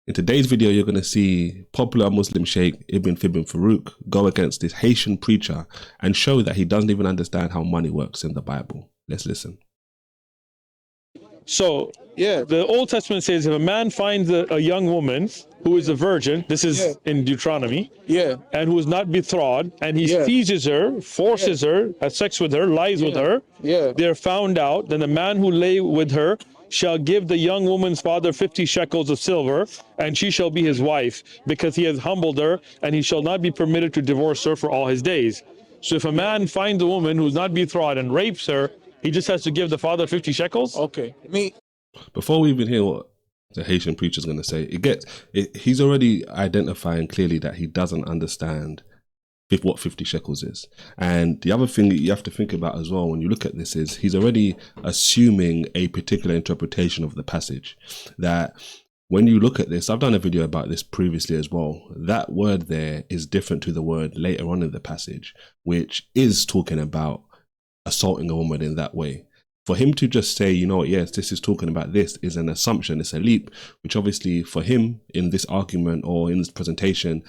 In today's video, you're going to see popular Muslim Shaykh Uthman Farooq go against this Haitian preacher and show that he doesn't even understand how money works in the Bible. Let's listen. So, yeah, the Old Testament says if a man finds a young woman who is a virgin, this is in Deuteronomy, and who is not betrothed, and he seizes her, forces her, has sex with her, lies with her, they're found out, then the man who lay with her shall give the young woman's father 50 shekels of silver, and she shall be his wife, because he has humbled her, and he shall not be permitted to divorce her for all his days. So if a man finds a woman who's not betrothed and rapes her, he just has to give the father 50 shekels? Okay. Before we even hear what the Haitian preacher is going to say, he's already identifying clearly that he doesn't understand what 50 shekels is. And the other thing that you have to think about as well when you look at this is he's already assuming a particular interpretation of the passage. That when you look at this, I've done a video about this previously as well, that word there is different to the word later on in the passage, which is talking about assaulting a woman in that way. For him to just say, you know what, yes, this is talking about this, is an assumption, it's a leap, which obviously for him in this argument or in this presentation,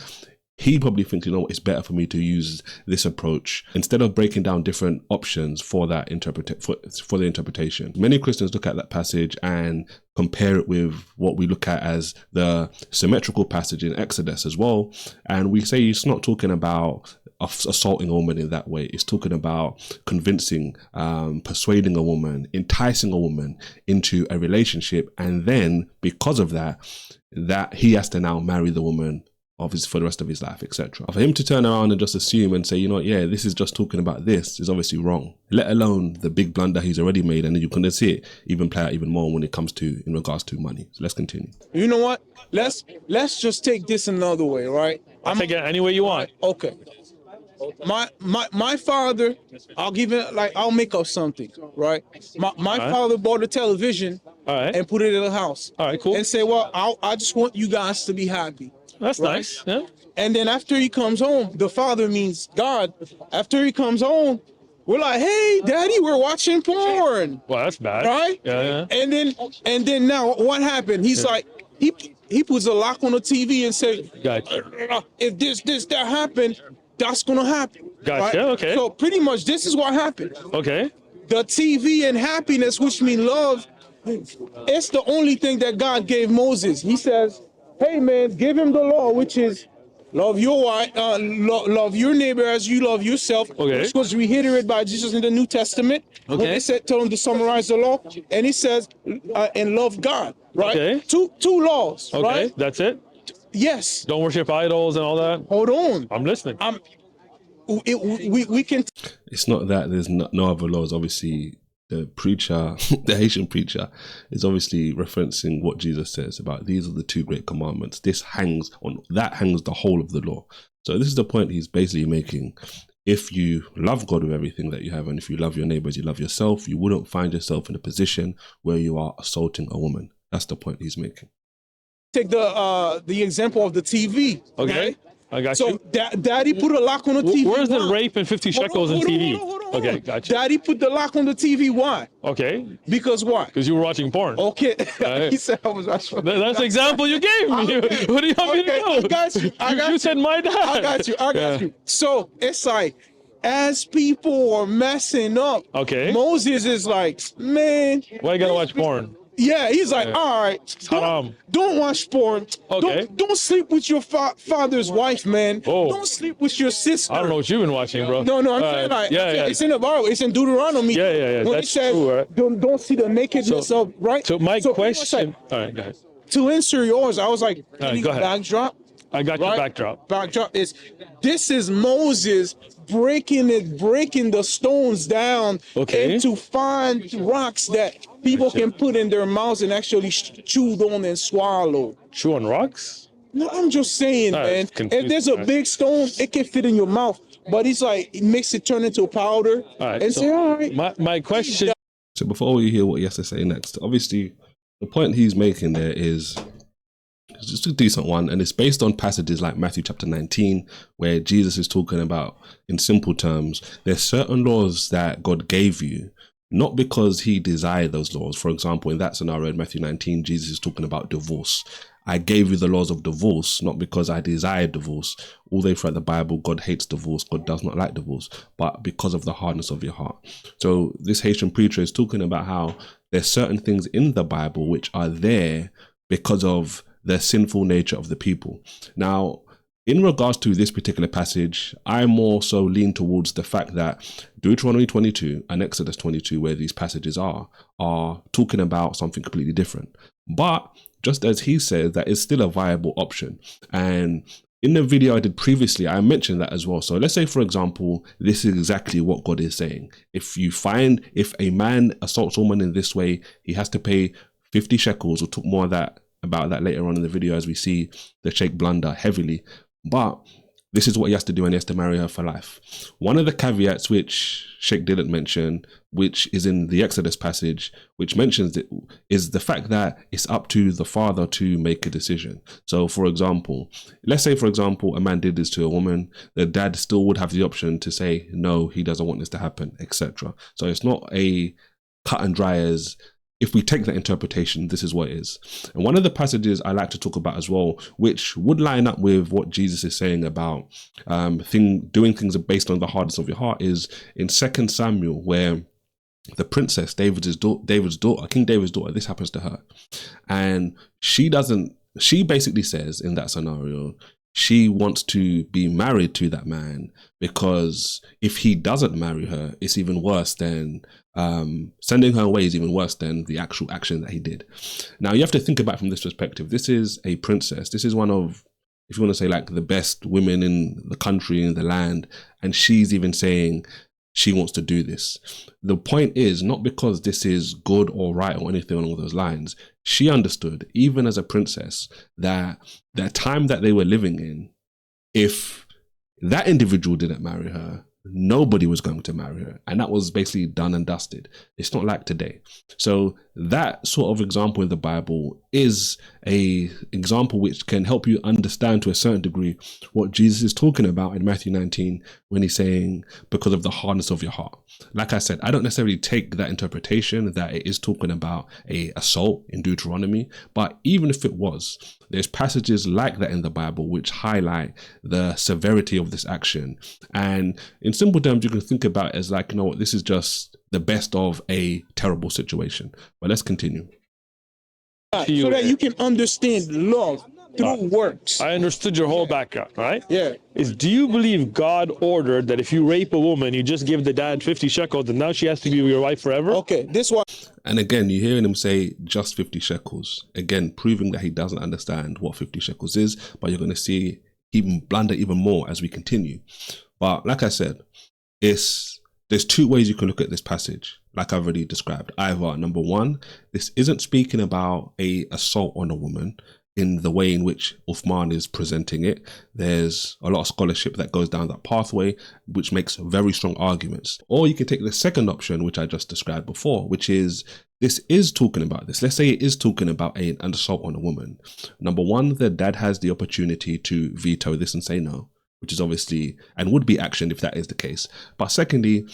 he probably thinks, you know, it's better for me to use this approach instead of breaking down different options for that for the interpretation. Many Christians look at that passage and compare it with what we look at as the symmetrical passage in Exodus as well. And we say it's not talking about assaulting a woman in that way. It's talking about convincing, persuading a woman, enticing a woman into a relationship. And then because of that he has to now marry the woman for the rest of his life, etc. For him to turn around and just assume and say, you know what, yeah, this is just talking about this, is obviously wrong. Let alone the big blunder he's already made, and then you can see it even play out even more when it comes to in regards to money. So let's continue. You know what? Let's just take this another way, right? I'll take it any way you want. Okay. My father, I'll give it, like, I'll make up something, right? My father bought a television and put it in the house. All right, cool. And say, well, I just want you guys to be happy. That's nice. Yeah. And then after he comes home, the father means God. After he comes home, we're like, hey, daddy, we're watching porn. Well, that's bad. Right? Yeah. And then now what happened? He's like, he puts a lock on the TV and say, gotcha. If that happened, that's gonna happen. Gotcha. Right? Okay. So pretty much this is what happened. Okay. The TV and happiness, which mean love, it's the only thing that God gave Moses. He says, hey man, give him the law, which is love your wife, love your neighbor as you love yourself. Okay. Which was reiterated by Jesus in the New Testament. Okay. When they said, tell him to summarize the law, and he says, and love God. Right. Okay. Two laws. Okay. Right? That's it. Yes. Don't worship idols and all that. Hold on. I'm listening. We can. It's not that there's no other laws. Obviously, the preacher, the Haitian preacher, is obviously referencing what Jesus says about these are the two great commandments. That hangs the whole of the law. So this is the point he's basically making. If you love God with everything that you have, and if you love your neighbors, you love yourself, you wouldn't find yourself in a position where you are assaulting a woman. That's the point he's making. Take the example of the TV. Okay. Right? I got you. So daddy put a lock on the TV. Where's the rape and 50 shekels in TV? Hold on. Okay, gotcha. Daddy put the lock on the TV. Why? Okay. Because why? Because you were watching porn. Okay. He said I was watching. That's the example you gave me. Okay. What do you want me to do? I got you. You said my dad. I got you. So it's like, as people are messing up, Moses is like, man, why you gotta watch porn? Yeah, he's like, all right, don't watch porn. Okay. Don't sleep with your father's wife, man. Oh. Don't sleep with your sister. I don't know what you've been watching, bro. No, I'm saying like, it's in the Bible. It's in Deuteronomy. Yeah. When That's true, right? Don't see the nakedness of, right? So my question, all right, go ahead. To answer yours, I was like, go ahead. Backdrop. I got your backdrop. Backdrop is, this is Moses breaking the stones down into fine rocks that people can put in their mouths and actually chew on and swallow. Chew on rocks? No, I'm just saying, man. If there's a big stone, it can fit in your mouth. But he's like, it makes it turn into a powder. All right, and say, all right. My question. So before we hear what he has to say next, obviously the point he's making there is just a decent one, and it's based on passages like Matthew chapter 19, where Jesus is talking about, in simple terms, there's certain laws that God gave you, not because he desired those laws. For example, in that scenario in Matthew 19, Jesus is talking about divorce. I gave you the laws of divorce, not because I desired divorce. All the way throughout the Bible, God hates divorce. God does not like divorce, but because of the hardness of your heart. So this Haitian preacher is talking about how there's certain things in the Bible which are there because of the sinful nature of the people. Now, in regards to this particular passage, I more so lean towards the fact that Deuteronomy 22 and Exodus 22, where these passages are talking about something completely different. But just as he said, that is still a viable option. And in the video I did previously, I mentioned that as well. So let's say, for example, this is exactly what God is saying. If if a man assaults a woman in this way, he has to pay 50 shekels. We'll talk more about that later on in the video as we see the Shaykh blunder heavily. But this is what he has to do, and he has to marry her for life. One of the caveats which Shaykh didn't mention, which is in the Exodus passage, which mentions it, is the fact that it's up to the father to make a decision. So for example, let's say, for example, a man did this to a woman, the dad still would have the option to say, no, he doesn't want this to happen, etc. So it's not a cut and dry as, if we take that interpretation, this is what it is. And one of the passages I like to talk about as well, which would line up with what Jesus is saying about doing things based on the hardness of your heart, is in 2 Samuel, where the princess, David's daughter, King David's daughter, this happens to her. And she basically says in that scenario, she wants to be married to that man, because if he doesn't marry her, it's even worse than sending her away is even worse than the actual action that he did. Now you have to think about it from this perspective. This is a princess. This is one of, if you want to say, like the best women in the country, in the land, and she's even saying she wants to do this. The point is not because this is good or right or anything along those lines. She understood, even as a princess, that the time that they were living in, if that individual didn't marry her, nobody was going to marry her. And that was basically done and dusted. It's not like today. So that sort of example in the Bible is a example which can help you understand to a certain degree what Jesus is talking about in Matthew 19 when he's saying, because of the hardness of your heart. Like I said, I don't necessarily take that interpretation that it is talking about a assault in Deuteronomy, but even if it was, there's passages like that in the Bible which highlight the severity of this action. And in simple terms, you can think about it as like, you know what, this is just the best of a terrible situation. But let's continue. So that you can understand love through works. I understood your whole background, right? Yeah. Do you believe God ordered that if you rape a woman, you just give the dad 50 shekels and now she has to be your wife forever? Okay, this one. And again, you're hearing him say just 50 shekels. Again, proving that he doesn't understand what 50 shekels is, but you're going to see him blunder even more as we continue. But like I said, there's two ways you can look at this passage, like I've already described. Either, number one, this isn't speaking about a assault on a woman in the way in which Uthman is presenting it. There's a lot of scholarship that goes down that pathway, which makes very strong arguments. Or you can take the second option, which I just described before, which is this is talking about this. Let's say it is talking about an assault on a woman. Number one, the dad has the opportunity to veto this and say no, which is obviously and would be actioned if that is the case. But secondly,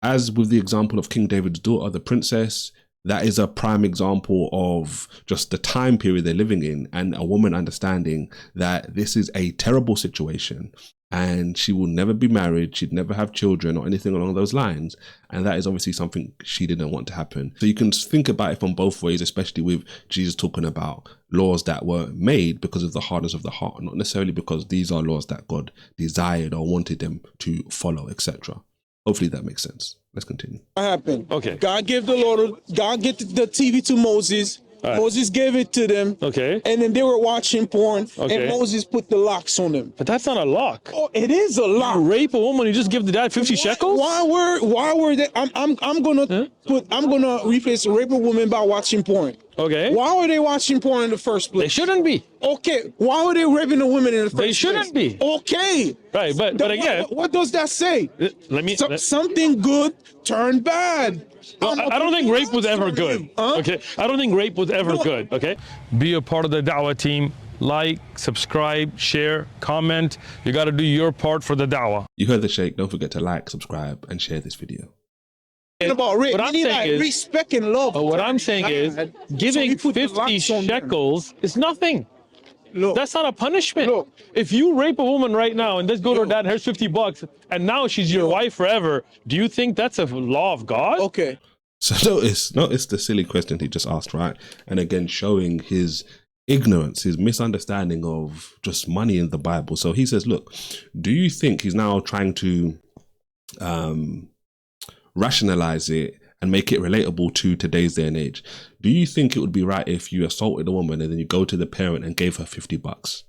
as with the example of King David's daughter, the princess, that is a prime example of just the time period they're living in, and a woman understanding that this is a terrible situation and she will never be married, she'd never have children or anything along those lines. And that is obviously something she didn't want to happen. So you can think about it from both ways, especially with Jesus talking about laws that were made because of the hardness of the heart, not necessarily because these are laws that God desired or wanted them to follow, etc. Hopefully that makes sense. Let's continue. What happened? Okay. God gave the TV to Moses. Right. Moses gave it to them. Okay. And then they were watching porn. Okay. And Moses put the locks on them. But that's not a lock. Oh, it is a lock. You rape a woman, you just give the dad 50 shekels? Why were they? I'm gonna replace rape a woman by watching porn. Okay. Why were they watching porn in the first place? They shouldn't be. Okay. Why were they raping a woman in the first place? They shouldn't be. Okay. Right, but again, what does that say? let Something good turned bad. I don't think rape was ever good. Okay, I don't think rape was ever good. Okay, be a part of the da'wah team. Like, subscribe, share, comment. You got to do your part for the da'wah. You heard the Shaykh. Don't forget to like, subscribe, and share this video. about rape. What I'm saying is respect and love. What I'm saying is giving 50 shekels is nothing. Look, that's not a punishment. Look, if you rape a woman right now and let's go to her dad and here's $50 and now she's your wife forever, do you think that's a law of God? Okay. So notice the silly question he just asked, right? And again, showing his ignorance, his misunderstanding of just money in the Bible. So he says, look, do you think he's now trying to rationalize it and make it relatable to today's day and age? Do you think it would be right if you assaulted a woman and then you go to the parent and gave her $50?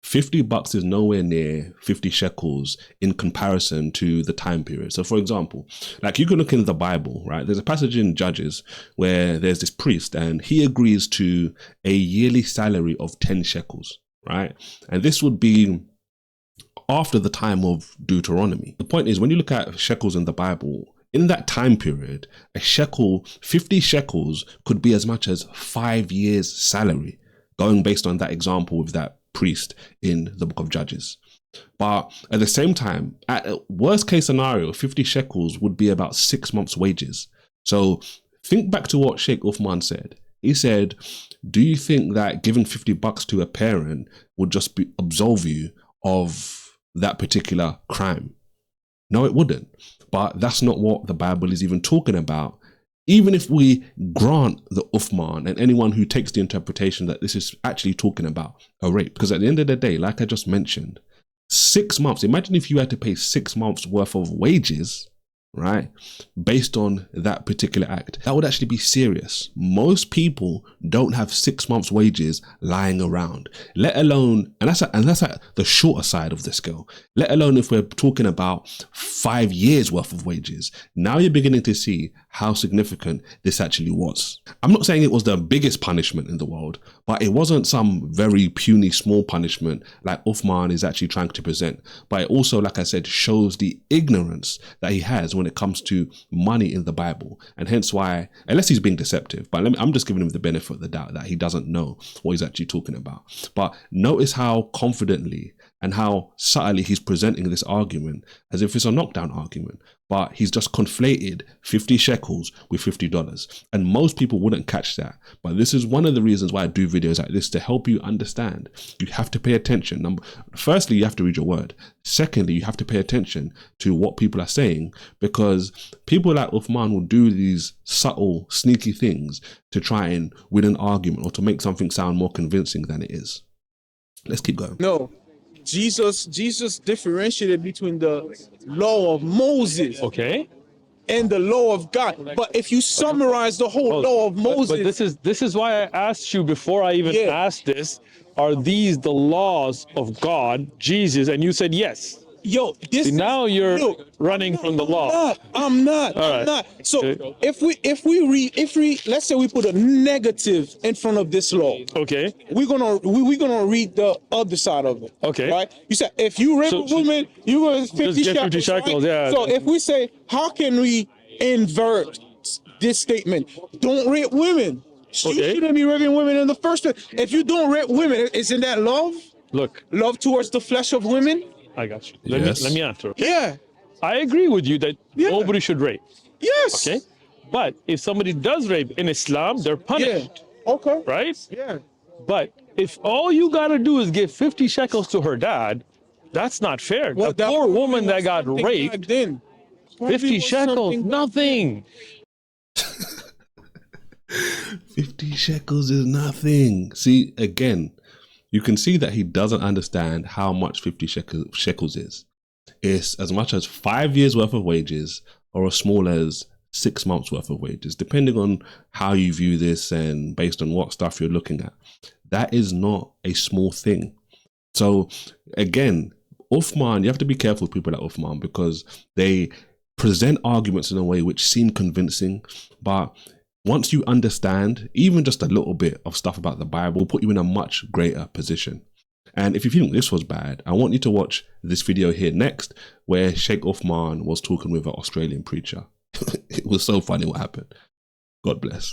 $50 is nowhere near 50 shekels in comparison to the time period. So for example, like you can look in the Bible, right? There's a passage in Judges where there's this priest and he agrees to a yearly salary of 10 shekels, right? And this would be after the time of Deuteronomy. The point is, when you look at shekels in the Bible, in that time period, a shekel, 50 shekels could be as much as 5 years' salary, going based on that example with that priest in the book of Judges. But at the same time, at a worst case scenario, 50 shekels would be about 6 months' wages. So think back to what Shaykh Uthman said. He said, do you think that giving $50 to a parent would just absolve you of that particular crime? No, it wouldn't. But that's not what the Bible is even talking about. Even if we grant the Uthman and anyone who takes the interpretation that this is actually talking about a rape, because at the end of the day, like I just mentioned, 6 months, imagine if you had to pay 6 months worth of wages, right, based on that particular act. That would actually be serious. Most people don't have 6 months wages lying around, let alone, and that's at the shorter side of the scale, let alone if we're talking about 5 years worth of wages. Now you're beginning to see how significant this actually was. I'm not saying it was the biggest punishment in the world, but it wasn't some very puny small punishment like Uthman is actually trying to present. But it also, like I said, shows the ignorance that he has when it comes to money in the Bible. And hence why, unless he's being deceptive, but I'm just giving him the benefit of the doubt that he doesn't know what he's actually talking about. But notice how confidently and how subtly he's presenting this argument as if it's a knockdown argument, but he's just conflated 50 shekels with $50. And most people wouldn't catch that. But this is one of the reasons why I do videos like this, to help you understand. You have to pay attention. Firstly, you have to read your word. Secondly, you have to pay attention to what people are saying, because people like Uthman will do these subtle, sneaky things to try and win an argument or to make something sound more convincing than it is. Let's keep going. No. Jesus differentiated between the law of Moses, Okay, and the law of God. But if you summarize the whole law of Moses, but this is why I asked you before I even asked this. Are these the laws of God, Jesus? And you said yes. Yo, this now you're running from the law. I'm not. So if we let's say we put a negative in front of this law. Okay. We're gonna read the other side of it. Okay. Right? You said if you rape a woman, you go 50 shekels. 50 shekels, right? yeah. So if we say, how can we invert this statement? Don't rape women. You shouldn't be raping women in the first place. If you don't rape women, isn't that love? Look. Love towards the flesh of women? I got you. Let me answer. Yeah. I agree with you that nobody should rape. Yes. Okay. But if somebody does rape in Islam, they're punished. Yeah. Okay. Right? Yeah. But if all you gotta do is give 50 shekels to her dad, that's not fair. Well, the poor woman that got raped, 50 shekels, nothing. 50 shekels is nothing. See, again, you can see that he doesn't understand how much 50 shekels is. It's as much as 5 years worth of wages, or as small as 6 months worth of wages, depending on how you view this and based on what stuff you're looking at. That is not a small thing. So again, Uthman, you have to be careful with people like Uthman, because they present arguments in a way which seem convincing, but once you understand even just a little bit of stuff about the Bible, will put you in a much greater position. And if you think this was bad, I want you to watch this video here next, where Shaykh Uthman was talking with an Australian preacher. It was so funny what happened. God bless.